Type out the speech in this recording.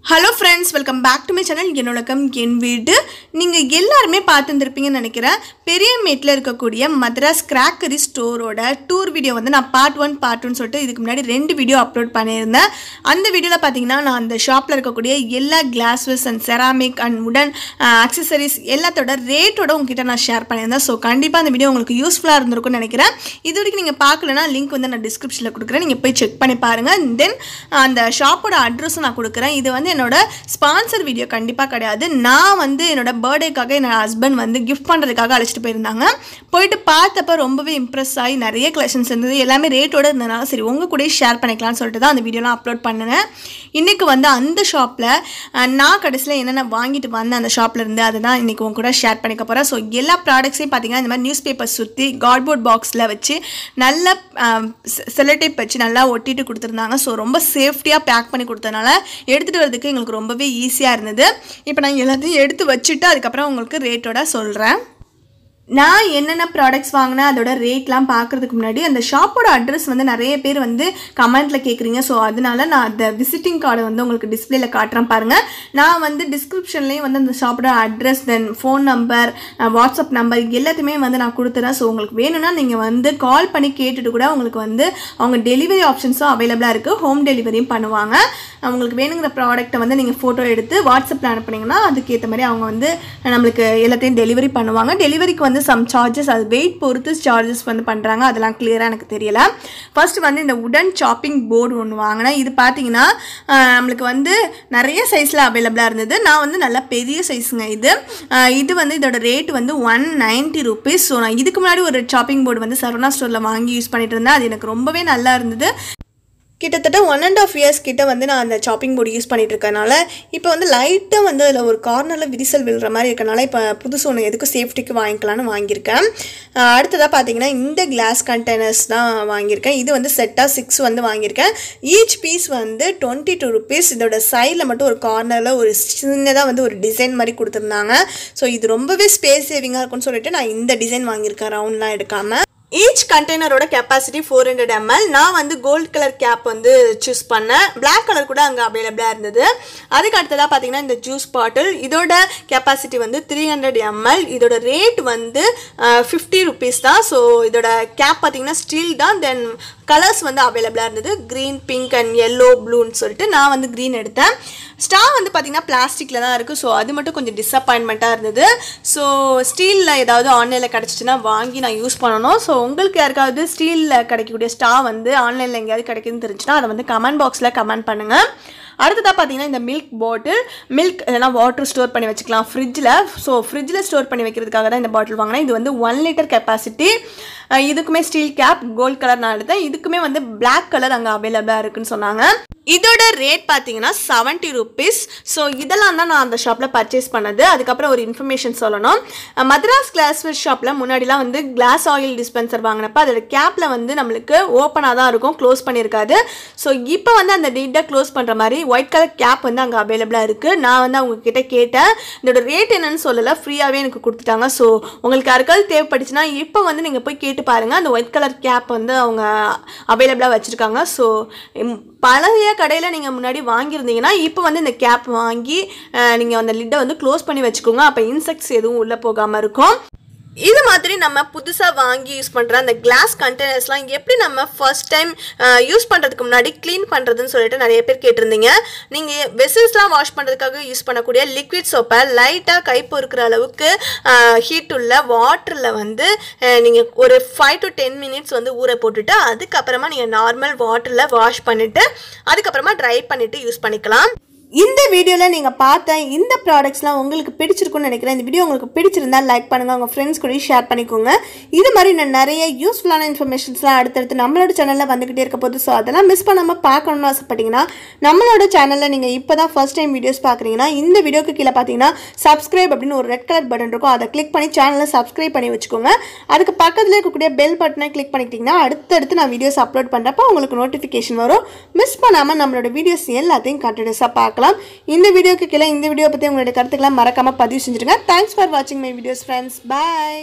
Hello friends, welcome back to my channel. என்னோலகம் என் வீடு. நீங்க எல்லாரும் பார்த்துந்திருப்பீங்கன்னு நினைக்கிறேன். பெரியமேட்ல இருக்கக்கூடிய மദ്രാസ് கிராக்கரி ஸ்டோரோட டூர் வீடியோ வந்து நான் பார்ட் 1 பார்ட் 2 னு சொல்லிட்டு இதுக்கு முன்னாடி ரெண்டு வீடியோ அப்லோட் பண்ணியிருந்தேன். அந்த வீடியோல பாத்தீங்கன்னா நான் அந்த ஷாப்ல இருக்கக்கூடிய எல்லா கிளாஸ்வேஸ் அண்ட் செராமிக் அண்ட் வுடன் ஆக்சஸரீஸ் எல்லாத்தோட ரேட்டோட உங்ககிட்ட நான் ஷேர் பண்ணியிருந்தேன். ஸோ கண்டிப்பா அந்த வீடியோ உங்களுக்கு யூஸ்ஃபுல்லா இருந்திருக்கும்னு நினைக்கிறேன். இது வரைக்கும் நீங்க பார்க்கலனா லிங்க் வந்து நான் டிஸ்கிரிப்ஷன்ல கொடுக்குறேன். நீங்க போய் செக் பண்ணி பாருங்க. தென் அந்த ஷாப்போட அட்ரஸும் நான் கொடுக்குறேன். இது வந்து என்னோட ஸ்பான்சர் வீடியோ கண்டிப்பா கிடையாது. நான் வந்து என்னோட பர்த்டேக்காக என்னோட ஹஸ்பண்ட் வந்து கிஃப்ட் பண்றதுக்காக அழைச்சிட்டு போயிருந்தாங்க. போயிட்டு பார்த்தப்ப ரொம்பவே இம்ப்ரெஸ் ஆகி நிறைய கலெக்ஷன்ஸ் இருந்தது. எல்லாமே ரேட்டோட இருந்தனால சரி உங்க கூட ஷேர் பண்ணிக்கலாம்னு சொல்லிட்டு தான் அந்த வீடியோலாம் அப்லோட் பண்ணேன். இன்னைக்கு வந்து அந்த ஷாப்ல நான் கடைசியில் என்னென்ன வாங்கிட்டு வந்தேன் அந்த ஷாப்ல இருந்து அதை தான் இன்னைக்கு உங்க கூட ஷேர் பண்ணிக்க போறேன். ஸோ எல்லா ப்ராடக்ட்ஸையும் பார்த்தீங்கன்னா இந்த மாதிரி நியூஸ் பேப்பர் சுற்றி கார்ட்போர்ட் பாக்ஸில் வச்சு நல்லா செலோடேப் வச்சு நல்லா ஒட்டிட்டு கொடுத்துருந்தாங்க. ஸோ ரொம்ப சேஃப்டியாக பேக் பண்ணி கொடுத்ததுனால எடுத்துகிட்டு வரதுக்கு எங்களுக்கு ரொம்பவே ஈஸியாக இருந்தது. இப்போ நான் எல்லாத்தையும் எடுத்து வச்சுட்டு அதுக்கப்புறம் உங்களுக்கு ரேட்டோட சொல்கிறேன். நான் என்னென்ன ப்ராடக்ட்ஸ் வாங்கினேன் அதோட ரேட்லாம் பார்க்குறதுக்கு முன்னாடி அந்த ஷாப்போட அட்ரஸ் வந்து நிறைய பேர் வந்து கமெண்ட்டில் கேட்குறீங்க. ஸோ அதனால நான் அந்த விசிட்டிங் கார்டை வந்து உங்களுக்கு டிஸ்பிளேல காட்டுறேன் பாருங்கள். நான் வந்து டிஸ்கிரிப்ஷன்லேயும் வந்து அந்த ஷாப்போட address then phone number WhatsApp number எல்லாத்தையுமே வந்து நான் கொடுத்துறேன். ஸோ உங்களுக்கு வேணும்னா நீங்கள் வந்து கால் பண்ணி கேட்டுட்டு கூட உங்களுக்கு வந்து அவங்க டெலிவரி ஆப்ஷன்ஸும் அவைலபிளாக இருக்குது. ஹோம் டெலிவரியும் பண்ணுவாங்க. உங்களுக்கு வேணுங்கிற ப்ராடக்ட்டை வந்து நீங்கள் ஃபோட்டோ எடுத்து வாட்ஸ்அப்பில் அனுப்புனீங்கன்னா அதுக்கேற்ற மாதிரி அவங்க வந்து நம்மளுக்கு எல்லாத்தையும் டெலிவரி பண்ணுவாங்க. டெலிவரிக்கு வந்து சம் சார்ஜஸ் அது வெயிட் பொறுத்து சார்ஜஸ் வந்து பண்ணுறாங்க. அதெல்லாம் கிளியராக எனக்கு தெரியல. ஃபர்ஸ்ட் வந்து இந்த உடன் சாப்பிங் போர்டு ஒன்று வாங்கினேன். இது பார்த்தீங்கன்னா நம்மளுக்கு வந்து நிறைய சைஸில் அவைலபிளாக இருந்தது. நான் வந்து நல்லா பெரிய சைஸுங்க இது வந்து இதோட ரேட் வந்து 190 rupees. ஸோ நான் இதுக்கு முன்னாடி ஒரு சாப்பிங் போர்டு வந்து சரவணா ஸ்டோரில் வாங்கி யூஸ் பண்ணிட்டு இருந்தேன். அது எனக்கு ரொம்பவே நல்லா இருந்தது. கிட்டத்தட்ட 1.5 years கிட்ட வந்து நான் அந்த சாப்பிங் போர்டு யூஸ் பண்ணிட்டு இருக்கனால இப்போ வந்து லைட்டாக வந்து அதில் ஒரு கார்னரில் விரிசல் விழுற மாதிரி இருக்கனால இப்போ புதுசு ஒன்று எதுக்கு சேஃப்டிக்கு வாங்கிக்கலான்னு வாங்கியிருக்கேன். அடுத்ததாக பார்த்தீங்கன்னா இந்த கிளாஸ் கண்டெய்னர்ஸ் தான் வாங்கியிருக்கேன். இது வந்து செட்டாக 6 வந்து வாங்கியிருக்கேன். ஈச் பீஸ் வந்து 22 rupees. இதோட சைடில் மட்டும் ஒரு கார்னரில் ஒரு சின்னதாக வந்து ஒரு டிசைன் மாதிரி கொடுத்துருந்தாங்க. ஸோ இது ரொம்பவே ஸ்பேஸ் சேவிங்காக இருக்கும்னு சொல்லிட்டு நான் இந்த டிசைன் வாங்கியிருக்கேன் ரவுண்ட்லாம் எடுக்காமல். ஈச் கண்டெய்னரோட கெப்பாசிட்டி 400 ml. நான் வந்து கோல்ட் கலர் கேப் வந்து சூஸ் பண்ணேன். பிளாக் கலர் கூட அங்கே அவைலபிளாக இருந்தது. அதுக்கு அடுத்ததாக பார்த்தீங்கன்னா இந்த ஜூஸ் பாட்டில் இதோட கெப்பாசிட்டி வந்து 300 ml. இதோட ரேட் வந்து 50 rupees தான். ஸோ இதோட கேப் பார்த்தீங்கன்னா ஸ்டீல் தான். தென் கலர்ஸ் வந்து அவைலபிளாக இருந்தது. க்ரீன், பிங்க் அண்ட் எல்லோ, ப்ளூன்னு சொல்லிட்டு நான் வந்து க்ரீன் எடுத்தேன். ஸ்டா வந்து பார்த்தீங்கன்னா பிளாஸ்டிக்கில் தான் இருக்குது. ஸோ அது மட்டும் கொஞ்சம் டிஸப்பாயின்மெண்ட்டாக இருந்தது. ஸோ ஸ்டீலில் ஏதாவது ஆன்லைனில் கிடச்சிச்சின்னா வாங்கி நான் யூஸ் பண்ணணும். ஸோ உங்களுக்கு யாருக்காவது ஸ்டீலில் கிடைக்கக்கூடிய ஸ்டா வந்து ஆன்லைனில் எங்கேயாவது கிடைக்குதுன்னு தெரிஞ்சுன்னா அதை வந்து கமெண்ட் பாக்ஸில் கமெண்ட் பண்ணுங்கள். அடுத்ததாக பார்த்தீங்கன்னா இந்த மில்க் பாட்டில் மில்க் இல்லைனா வாட்டர் ஸ்டோர் பண்ணி வச்சுக்கலாம் ஃப்ரிட்ஜில். ஸோ ஃப்ரிட்ஜில் ஸ்டோர் பண்ணி வைக்கிறதுக்காக தான் இந்த பாட்டில் வாங்கினேன். இது வந்து 1 liter கெப்பாசிட்டி. இதுக்குமே ஸ்டீல் கேப் கோல்ட் கலர் நான் எடுத்தேன். இதுக்குமே வந்து பிளாக் கலர் அங்கே அவைலபிளாக இருக்குன்னு சொன்னாங்க. இதோட ரேட் பார்த்தீங்கன்னா 70 rupees. ஸோ இதெல்லாம் தான் நான் அந்த ஷாப்பில் பர்ச்சேஸ் பண்ணது. அதுக்கப்புறம் ஒரு இன்ஃபர்மேஷன் சொல்லணும். மദ്രാസ് கிளாஸ்வேர் ஷாப்பில் முன்னாடிலாம் வந்து கிளாஸ் ஆயில் டிஸ்பென்சர் வாங்கினப்போ அதோட கேப்பில் வந்து நம்மளுக்கு ஓப்பனாக தான் இருக்கும், க்ளோஸ் பண்ணியிருக்காது. ஸோ இப்போ வந்து அந்த டீட்டாக க்ளோஸ் பண்ணுற மாதிரி ஒயிட் கலர் கேப் வந்து அங்கே அவைலபிளாக இருக்குது. நான் வந்து அவங்கக்கிட்ட கேட்டேன். இதோட ரேட் என்னன்னு சொல்லலை, ஃப்ரீயாகவே எனக்கு கொடுத்துட்டாங்க. ஸோ உங்களுக்கு யாருக்காவது தேவைப்பட்டுச்சுன்னா இப்போ வந்து நீங்கள் போய் கேட்டு பாருங்கள். அந்த ஒயிட் கலர் கேப் வந்து அவங்க அவைலபிளாக வச்சுருக்காங்க. ஸோ பழைய கடையில் நீங்கள் முன்னாடி வாங்கியிருந்தீங்கன்னா இப்போ வந்து இந்த கேப் வாங்கி நீங்கள் அந்த லிட்டை வந்து க்ளோஸ் பண்ணி வச்சுக்கோங்க. அப்போ இன்செக்ட்ஸ் எதுவும் உள்ளே போகாமல் இருக்கும். இது மாதிரி நம்ம புதுசாக வாங்கி யூஸ் பண்ணுற அந்த கிளாஸ் கண்டெய்னர்ஸ்லாம் எப்படி நம்ம ஃபர்ஸ்ட் டைம் யூஸ் பண்ணுறதுக்கு முன்னாடி க்ளீன் பண்ணுறதுன்னு சொல்லிட்டு நிறைய பேர் கேட்டிருந்தீங்க. நீங்கள் வெசல்ஸ்லாம் வாஷ் பண்ணுறதுக்காக யூஸ் பண்ணக்கூடிய லிக்விட் சோப்பை லைட்டாக கை பொறுக்கிற அளவுக்கு ஹீட் உள்ள வாட்டரில் வந்து நீங்கள் ஒரு 5 to 10 minutes வந்து ஊற போட்டுட்டு அதுக்கப்புறமா நீங்கள் நார்மல் வாட்டரில் வாஷ் பண்ணிவிட்டு அதுக்கப்புறமா ட்ரை பண்ணிவிட்டு யூஸ் பண்ணிக்கலாம். இந்த வீடியோவில் நீங்கள் பார்த்த இந்த ப்ராடக்ட்ஸ்லாம் உங்களுக்கு பிடிச்சிருக்குன்னு நினைக்கிறேன். இந்த வீடியோ உங்களுக்கு பிடிச்சிருந்தா லைக் பண்ணுங்கள், உங்கள் ஃப்ரெண்ட்ஸ் கூட ஷேர் பண்ணிக்கோங்க. இது மாதிரி நான் நிறைய யூஸ்ஃபுல்லான இன்ஃபர்மேஷன்ஸ்லாம் அடுத்தடுத்து நம்மளோட சேனலில் வந்துக்கிட்டே இருக்க போது. ஸோ அதெல்லாம் மிஸ் பண்ணாமல் பார்க்கணுன்னு ஆசைப்பட்டீங்கன்னா நம்மளோட சேனலில் நீங்கள் இப்போ தான் ஃபர்ஸ்ட் டைம் வீடியோஸ் பார்க்குறீங்கன்னா இந்த வீடியோக்கு கீழே பார்த்தீங்கன்னா சப்ஸ்கிரைப் அப்படின்னு ஒரு ரெட் கலர் பட்டன் இருக்கும். அதை கிளிக் பண்ணி சேனலை சப்ஸ்கிரைப் பண்ணி வச்சுக்கோங்க. அதுக்கு பக்கத்தில் இருக்கக்கூடிய பெல் பட்டனை கிளிக் பண்ணிக்கிட்டிங்கன்னா அடுத்தடுத்து நான் வீடியோஸ் அப்லோட் பண்ணுறப்போ உங்களுக்கு நோட்டிஃபிகேஷன் வரும். மிஸ் பண்ணாமல் நம்மளோட வீடியோஸ் எல்லாத்தையும் கண்டினியூஸாக பார்க்கலாம். இந்த வீடியோக்கு கீழே இந்த வீடியோ பற்றி உங்களுடைய கருத்துக்களை மறக்காம பதிவு செஞ்சிருங்க. தேங்க்ஸ் ஃபார் வாட்சிங் மை வீடியோஸ் ஃப்ரெண்ட்ஸ். பை.